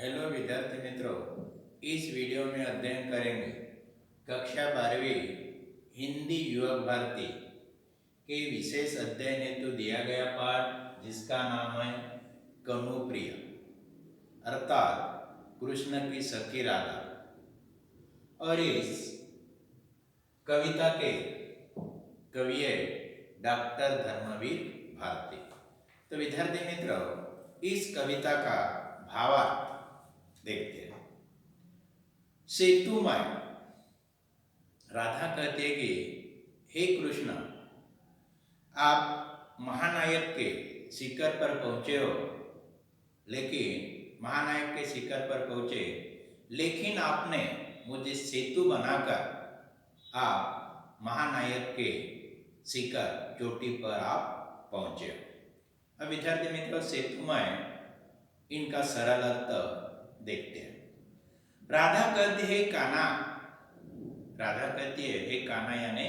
Hello विद्यार्थी मित्रों, इस वीडियो में अध्ययन करेंगे कक्षा 12वीं हिंदी युवक भारती के विशेष अध्ययन हेतु दिया गया पाठ जिसका नाम है कनुप्रिय अर्थात कृष्ण की सखी राधा। और इस कविता के कवि है डॉक्टर धर्मवीर भारती। तो विद्यार्थी मित्रों, इस कविता का भावार्थ देखते हैं। सेतु माय राधा कहते हैं कि हे कृष्ण, आप महानायक के शिखर पर पहुंचे हो, लेकिन महानायक के शिखर पर पहुंचे, लेकिन आपने मुझे सेतु बनाकर आप महानायक के शिखर चोटी पर आप पहुंचे हो। अब विद्यार्थी मित्रों, सेतु माय इनका सरल अर्थ देखते हैं। राधा कहती है कान्हा, राधा कहती है हे कान्हा यानी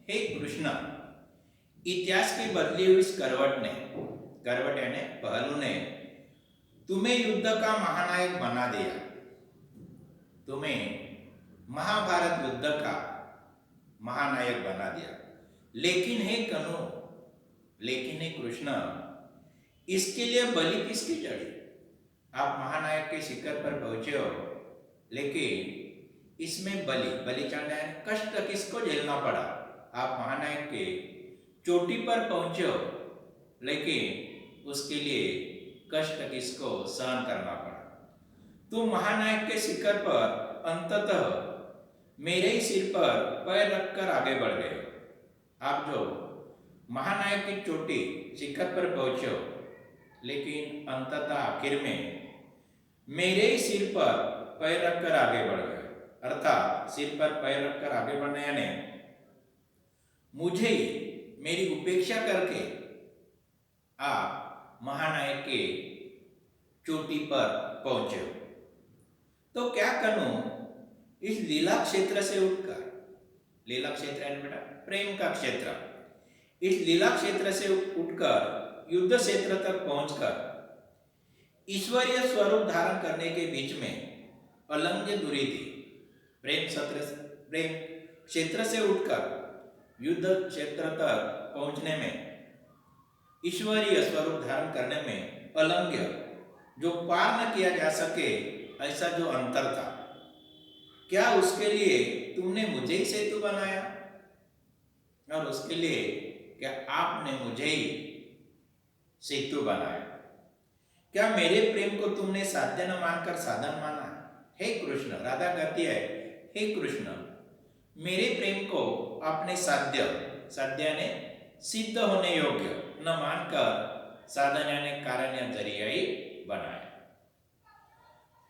हे कृष्ण, इतिहास की बदली हुई इस करवट यानी पहलू ने तुम्हें युद्ध का महानायक बना दिया, तुम्हें महाभारत युद्ध का महानायक बना दिया। लेकिन हे कनु, लेकिन हे कृष्ण, इसके लिए बलि किसकी चढ़ी? आप महानायक के शिखर पर पहुंचे हो, लेकिन इसमें बलि चढ़ना है, कष्ट किसको झेलना पड़ा? आप महानायक के चोटी पर पहुंचे हो, लेकिन उसके लिए कष्ट किसको सहन करना पड़ा? तुम महानायक के शिखर पर अंततः मेरे ही सिर पर पैर रखकर आगे बढ़ गए। आप जो महानायक की चोटी शिखर पर पहुंचे हो, लेकिन अंततः आखिर में मेरे ही सिर पर पैर रखकर आगे बढ़ गए। अर्थात सिर पर पैर रखकर आगे बढ़ने यानी मुझे ही मेरी उपेक्षा करके आप महानायक के चोटी पर पहुंचे हो। तो क्या करूं? इस लीला क्षेत्र से उठकर, लीला क्षेत्र यानी बेटा प्रेम का क्षेत्र, इस लीला क्षेत्र से उठकर युद्ध क्षेत्र तक पहुंचकर ईश्वरीय स्वरूप धारण करने के बीच में अलंघ्य दूरी थी। प्रेम क्षेत्र से उठकर युद्ध क्षेत्र तक पहुंचने में, ईश्वरीय स्वरूप धारण करने में अलंघ्य जो पार न किया जा सके ऐसा जो अंतर था, क्या उसके लिए तुमने मुझे ही सेतु बनाया? और उसके लिए क्या आपने मुझे ही सेतु बनाया? क्या मेरे प्रेम को तुमने साध्य न मानकर साधन माना? हे कृष्ण, राधा कहती है हे कृष्ण, मेरे प्रेम को आपने साध्य यानी सिद्ध होने योग्य न मानकर साधन यानी कारण या जरिया ही बनाया।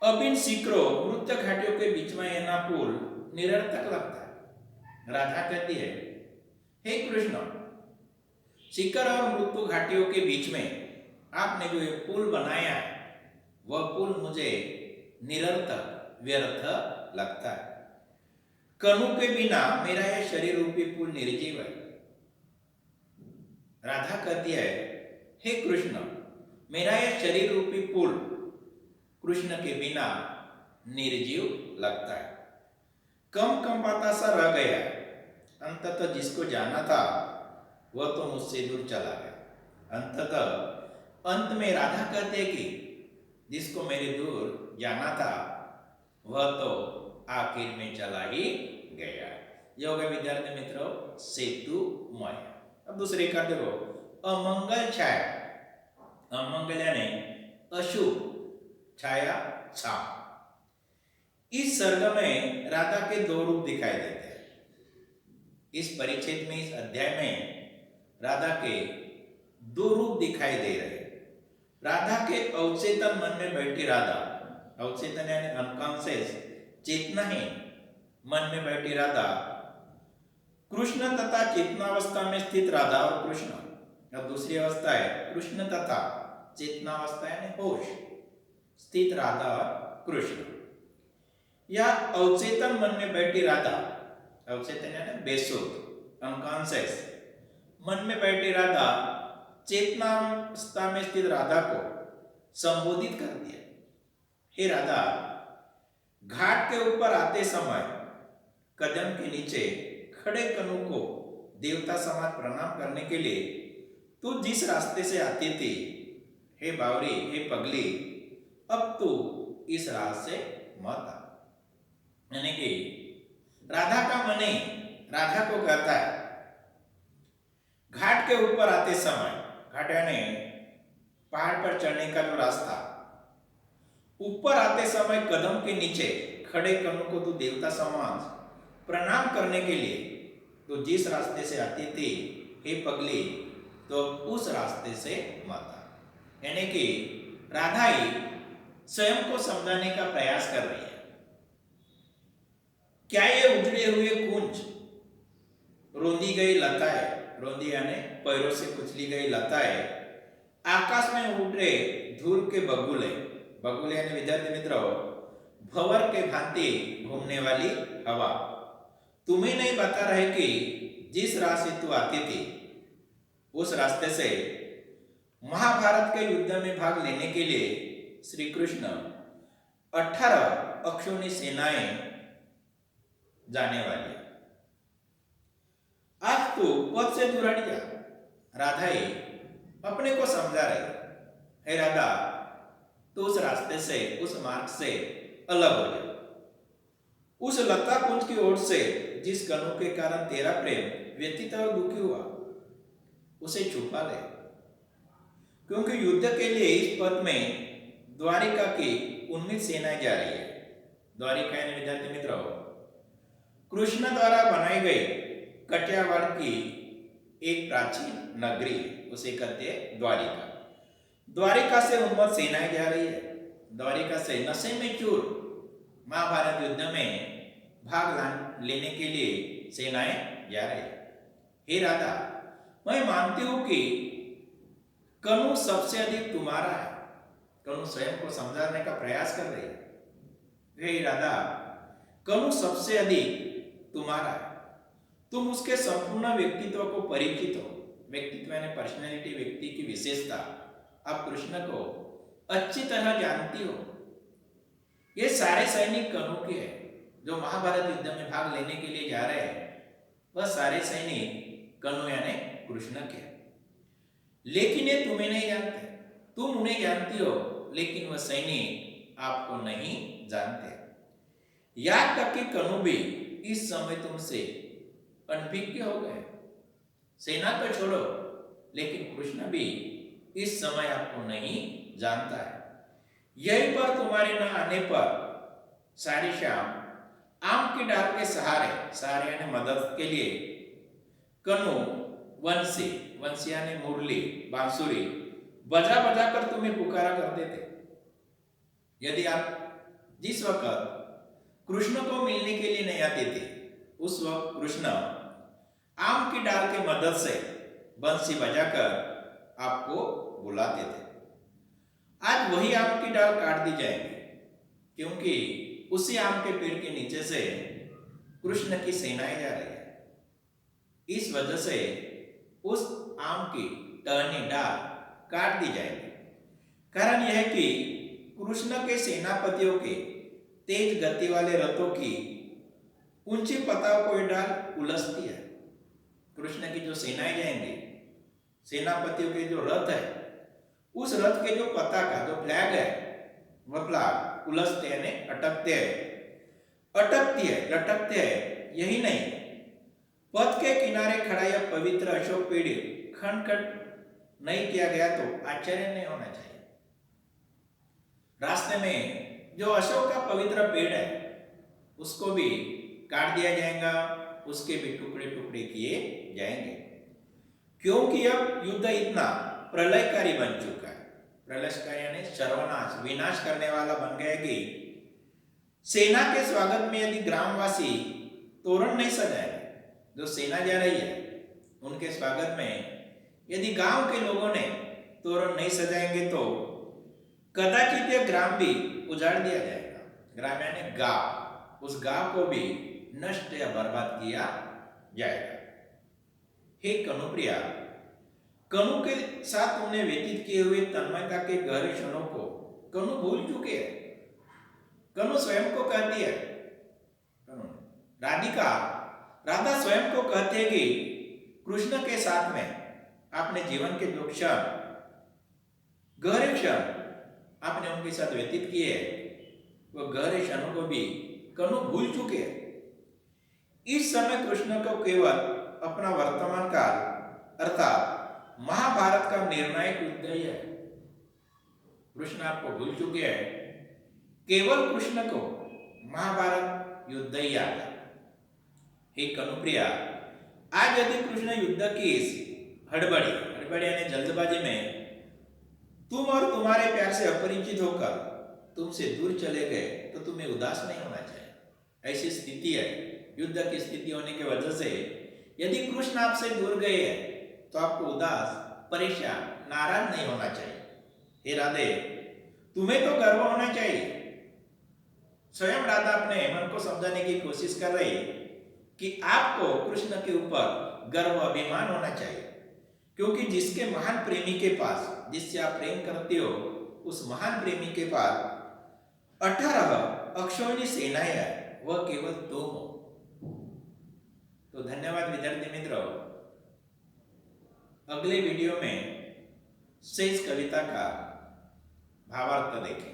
अब इन शिखरों मृत्य घाटियों के बीच में यह पुल निरर्थक लगता है। राधा कहती है हे कृष्ण, शिखर और मृत्यु घाटियों के बीच में आपने जो ये पुल बनाया है, वह पुल मुझे निरर्थक व्यर्थ लगता है। कनु के बिना मेरा यह शरीर रूपी पुल निर्जीव है। राधा कहती है हे कृष्ण, मेरा यह शरीर रूपी पुल कृष्ण के बिना निर्जीव लगता है, कम कंपाता सा रह गया। अंततः जिसको जाना था वह तो मुझसे दूर चला गया। अंत में राधा कहते हैं कि जिसको मेरे दूर जाना था वह तो आखिर में चला ही गया। यह हो गया विद्यार्थी मित्रों सेतु मय। अब दूसरे का देखो, अमंगल छाया। अमंगल यानी अशुभ, छाया छाव। इस सर्ग में राधा के दो रूप दिखाई देते हैं। इस परिच्छेद में, इस अध्याय में राधा के दो रूप दिखाई दे रहे हैं। राधा के अवचेतन मन में बैठी राधा, अवचेतन यानी अनकॉन्शियस, चेतनाहीन मन में बैठी राधा, कृष्ण तथा चेतनावस्था में स्थित राधा और कृष्ण। अब दूसरी अवस्था है कृष्ण तथा चेतनावस्था यानी होश स्थित राधा और कृष्ण। या अवचेतन मन में बैठी राधा, अवचेतन यानी बेसुध, अनकॉन्शियस मन में बैठी राधा चेतनावस्था में स्थित राधा को संबोधित कर दिया। हे राधा, घाट के ऊपर आते समय कदम के नीचे खड़े कनु को देवता समान प्रणाम करने के लिए तू जिस रास्ते से आती थी, हे बावरी, हे पगली, अब तू इस रास्ते से मत आ। यानी कि राधा का मन ही राधा को कहता है, घाट के ऊपर आते समय, घाट यानी पहाड़ पर चढ़ने का जो रास्ता, ऊपर आते समय कदम के नीचे खड़े कनु को तू देवता समान प्रणाम करने के लिए तो जिस रास्ते से आती थी, हे पगली, तो उस रास्ते से मत आ। यानी कि राधा ही स्वयं को समझाने का प्रयास कर रही है। क्या ये उजड़े हुए कुंज, रोंदी गई लताएं, रोंदी यानी पैरों से कुचली गई लताएं, आकाश में उड़ रहे धूल के बगुले, बगुले यानी विद्यार्थी मित्रों भंवर के भांति घूमने वाली हवा, तुम्हें नहीं बता रहे कि जिस रास्ते तू आती थी उस रास्ते से महाभारत के युद्ध में भाग लेने के लिए श्री कृष्ण 18 अक्षोणी सेनाएं जाने वाली। आज तू पद से दूर हट जा। राधा ही अपने को समझा रही, हे राधा, तो उस रास्ते से, उस मार्ग से अलग हो जा। उस लता कुंज की ओर से जिस कनु के कारण तेरा प्रेम व्यतीत और दुखी हुआ, उसे छुपा ले, क्योंकि युद्ध के लिए इस पथ में द्वारिका की 19 सेनाएं जा रही है। द्वारिका यानी विद्यार्थी मित्रों कृष्ण द्वारा बनाई गई कटियावाड़ की एक प्राचीन नगरी, उसे कहते हैं द्वारिका। द्वारिका से उन्मत्त सेनाएं जा रही है। द्वारिका से नशे में चूर महाभारत युद्ध में भाग लेने के लिए सेनाएं जा रही है। हे राधा, मैं मानती हूं कि कनु सबसे अधिक तुम्हारा है। कनु स्वयं को समझाने का प्रयास कर रही है। हे राधा, कनु सबसे अधिक तुम्हारा है। तुम उसके संपूर्ण व्यक्तित्व को परिचित हो। व्यक्तित्व यानी पर्सनैलिटी, व्यक्ति की विशेषता, आप कृष्ण को अच्छी तरह जानती हो। ये सारे सैनिक कनु के हैं जो महाभारत युद्ध में भाग लेने के लिए जा रहे हैं। वह सारे सैनिक कनु यानी कृष्ण के, लेकिन ये तुम्हें नहीं जानते। तुम उन्हें जानती हो, लेकिन वह सैनिक आपको नहीं जानते। याद तक कि कनु भी इस समय तुमसे अनभिज्ञ हो गए। सेना तो छोड़ो, लेकिन कृष्ण भी इस समय आपको नहीं जानता है। यहीं पर तुम्हारे न आने पर सारी शाम आम की डाल के सहारे यानी मदद के लिए कनु वंशी, वंशी यानी मुरली, बांसुरी बजा बजा कर तुम्हें पुकारा करते थे। यदि आप जिस वक्त कृष्ण को मिलने के लिए नहीं आते थे, उस वक्त कृष्ण आम की डाल के मदद से बंसी बजाकर आपको बुलाते थे। आज वही आम की डाल काट दी जाएगी, क्योंकि उसी आम के पेड़ के नीचे से कृष्ण की सेनाएं जा रही है। इस वजह से उस आम की टहनी डाल काट दी जाएगी। कारण यह है कि कृष्ण के सेनापतियों के तेज गति वाले रथों की ऊंची पताओं को यह डाल उलझती है। कृष्ण की जो सेनाएं जाएंगी, सेनापतियों के जो रथ है, उस रथ के जो पताका, जो फ्लैग है, वह फ्लैग उलझते हैं, अटकते हैं, अटकती है, लटकते हैं। यही नहीं, पथ के किनारे खड़ा यह पवित्र अशोक पेड़ खंड खंड नहीं किया गया तो आश्चर्य नहीं होना चाहिए। रास्ते में जो अशोक का पवित्र पेड़ है, उसको भी काट दिया जाएगा, उसके भी टुकड़े टुकड़े किए जाएंगे, क्योंकि अब युद्ध इतना प्रलयकारी बन चुका है। प्रलयकारी यानी सर्वनाश, विनाश करने वाला बन गया कि सेना के स्वागत में यदि ग्रामवासी तोरण नहीं सजाए, जो सेना जा रही है उनके स्वागत में यदि गांव के लोगों ने तोरण नहीं सजाएंगे तो कदाचित यह ग्राम भी उजाड़ दिया जाएगा। ग्राम यानी गांव, उस गांव को भी नष्ट या बर्बाद किया जाएगा। हे कनुप्रिया, कनु के साथ तुमने व्यतीत किए हुए तन्मयता के गहरे क्षणों को कनु भूल चुके हैं। कनु स्वयं को कहती है, कनु राधिका राधा स्वयं को कहती है कि कृष्ण के साथ में आपने जीवन के जो क्षण, गहरे क्षण आपने उनके साथ व्यतीत किए, वो गहरे क्षणों को भी कनु भूल चुके हैं। इस समय कृष्ण को केवल अपना वर्तमान काल अर्थात महाभारत का निर्णायक युद्ध ही है। कृष्ण आपको भूल चुके हैं, केवल कृष्ण को महाभारत युद्ध ही याद है। हे कनुप्रिया, आज यदि कृष्ण युद्ध की इस हड़बड़ी यानी जल्दबाजी में तुम और तुम्हारे प्यार से अपरिचित होकर तुमसे दूर चले गए तो तुम्हें उदास नहीं होना चाहिए। ऐसी स्थिति है, युद्ध की स्थिति होने की वजह से यदि कृष्ण आपसे दूर गए हैं तो आपको उदास, परेशान, नाराज नहीं होना चाहिए। हे राधे, तुम्हें तो गर्व होना चाहिए। स्वयं राधा अपने मन को समझाने की कोशिश कर रही कि आपको कृष्ण के ऊपर गर्व, अभिमान होना चाहिए, क्योंकि जिसके महान प्रेमी के पास, जिससे आप प्रेम करते हो, उस महान प्रेमी के पास 18 अक्षौहिणी सेनाएं है, वह केवल तुम हो। तो धन्यवाद विद्यार्थी मित्रों। अगले वीडियो में शेष कविता का भावार्थ देखें।